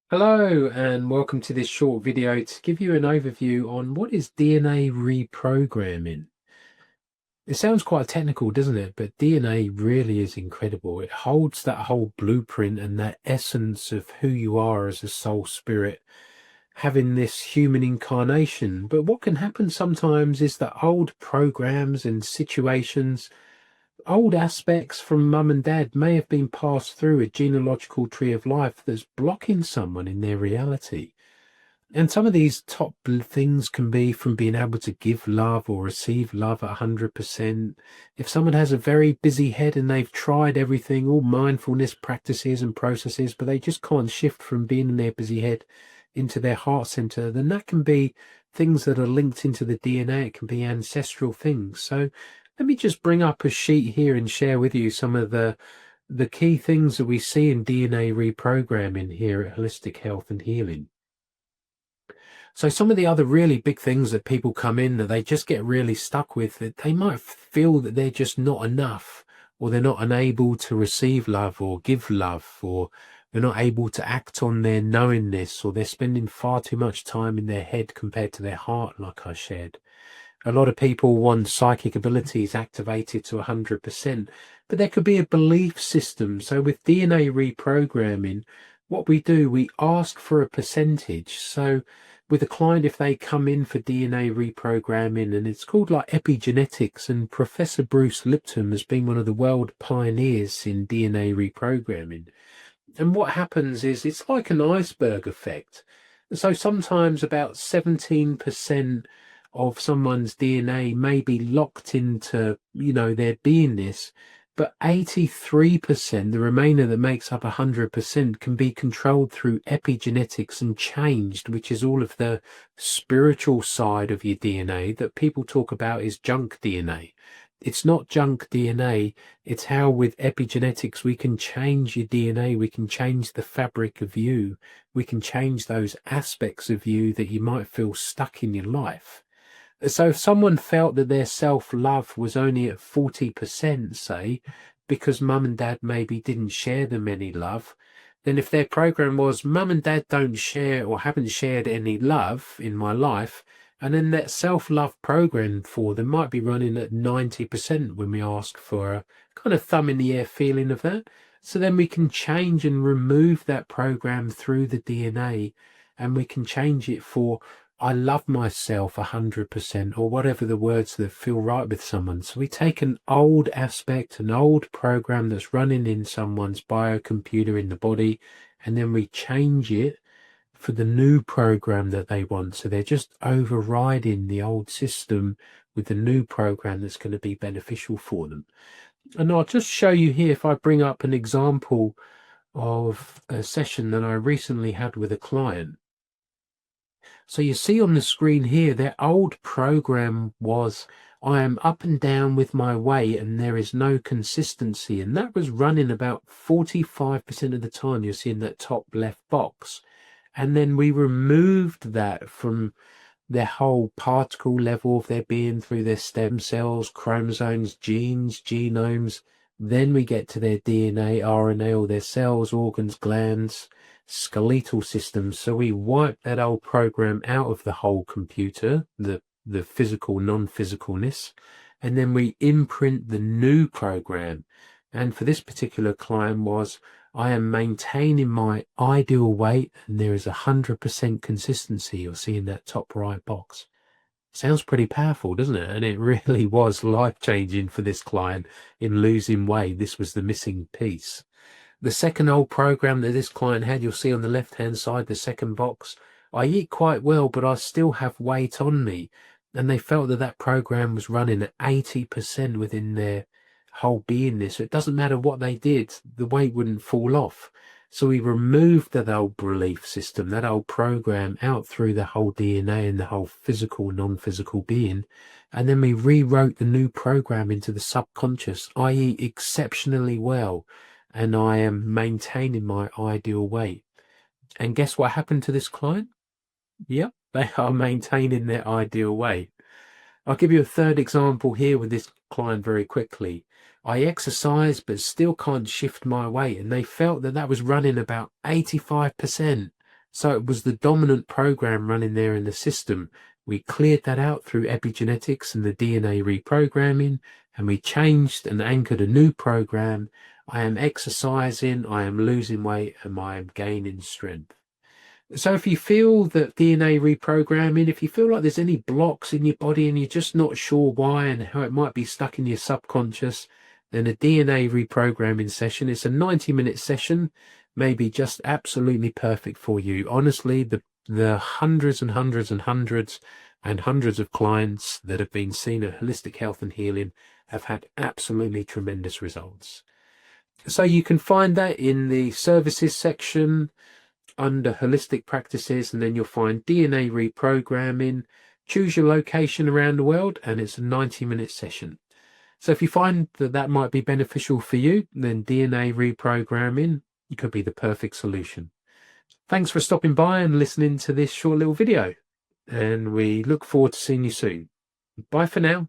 Hello and welcome to this short video to give you an overview on what is DNA reprogramming. It sounds quite technical, doesn't it? But DNA really is incredible. It holds that whole blueprint and that essence of who you are as a soul spirit, having this human incarnation. But what can happen sometimes is that old programs and situations, old aspects from mum and dad may have been passed through a genealogical tree of life that's blocking someone in their reality. And some of these things can be from being able to give love or receive love at 100%. If someone has a very busy head and they've tried everything, all mindfulness practices and processes, but they just can't shift from being in their busy head into their heart center, then that can be things that are linked into the DNA. It can be ancestral things. So let me just bring up a sheet here and share with you some of the key things that we see in DNA reprogramming here at Holistic Health and Healing. So some of the other really big things that people come in that they just get really stuck with, that they might feel that they're just not enough, or they're not unable to receive love or give love, or they're not able to act on their knowingness, or they're spending far too much time in their head compared to their heart, like I shared. A lot of people want psychic abilities activated to 100%, but there could be a belief system. So with DNA reprogramming, what we do, we ask for a percentage. So with a client, if they come in for DNA reprogramming, and it's called like epigenetics, and Professor Bruce Lipton has been one of the world pioneers in DNA reprogramming. And what happens is it's like an iceberg effect. So sometimes about 17% of someone's DNA may be locked into, their beingness, but 83%, the remainder that makes up 100%, can be controlled through epigenetics and changed, which is all of the spiritual side of your DNA that people talk about is junk DNA. It's not junk DNA. It's how with epigenetics we can change your DNA, we can change the fabric of you, we can change those aspects of you that you might feel stuck in your life. So if someone felt that their self-love was only at 40%, say, because mum and dad maybe didn't share them any love, then if their program was mum and dad don't share or haven't shared any love in my life, and then that self-love program for them might be running at 90% when we ask for a kind of thumb in the air feeling of that. So then we can change and remove that program through the DNA, and we can change it for I love myself 100%, or whatever the words that feel right with someone. So we take an old aspect, an old program that's running in someone's biocomputer in the body, and then we change it for the new program that they want. So they're just overriding the old system with the new program that's going to be beneficial for them. And I'll just show you here, if I bring up an example of a session that I recently had with a client. So you see on the screen here, their old program was, I am up and down with my weight and there is no consistency. And that was running about 45% of the time, you'll see in that top left box. And then we removed that from their whole particle level of their being through their stem cells, chromosomes, genes, genomes. Then we get to their DNA, RNA, or their cells, organs, glands, skeletal systems. So we wipe that old program out of the whole computer, the physical, non-physicalness, and then we imprint the new program. And for this particular client was, I am maintaining my ideal weight and there is 100% consistency. You'll see in that top right box. Sounds pretty powerful, doesn't it? And it really was life-changing for this client in losing weight. This was the missing piece. The second old program that this client had, you'll see on the left-hand side, the second box, I eat quite well, but I still have weight on me. And they felt that that program was running at 80% within their whole beingness. So it doesn't matter what they did, the weight wouldn't fall off. So we removed that old belief system, that old program out through the whole DNA and the whole physical, non-physical being. And then we rewrote the new program into the subconscious. I eat exceptionally well and I am maintaining my ideal weight. And guess what happened to this client? Yep, they are maintaining their ideal weight. I'll give you a third example here with this client very quickly. I exercise but still can't shift my weight, and they felt that that was running about 85%. So it was the dominant program running there in the system. We cleared that out through epigenetics and the DNA reprogramming, and we changed and anchored a new program. I am exercising, I am losing weight, and I am gaining strength. So if you feel that DNA reprogramming, if you feel like there's any blocks in your body and you're just not sure why and how it might be stuck in your subconscious, then a DNA reprogramming session, it's a 90-minute session, may be just absolutely perfect for you. Honestly, the hundreds and hundreds and hundreds and hundreds of clients that have been seen at Holistic Health and Healing have had absolutely tremendous results. So you can find that in the services section under holistic practices, and then you'll find DNA reprogramming. Choose your location around the world, and it's a 90-minute session. So if you find that that might be beneficial for you, then DNA reprogramming could be the perfect solution. Thanks for stopping by and listening to this short little video, and we look forward to seeing you soon. Bye for now.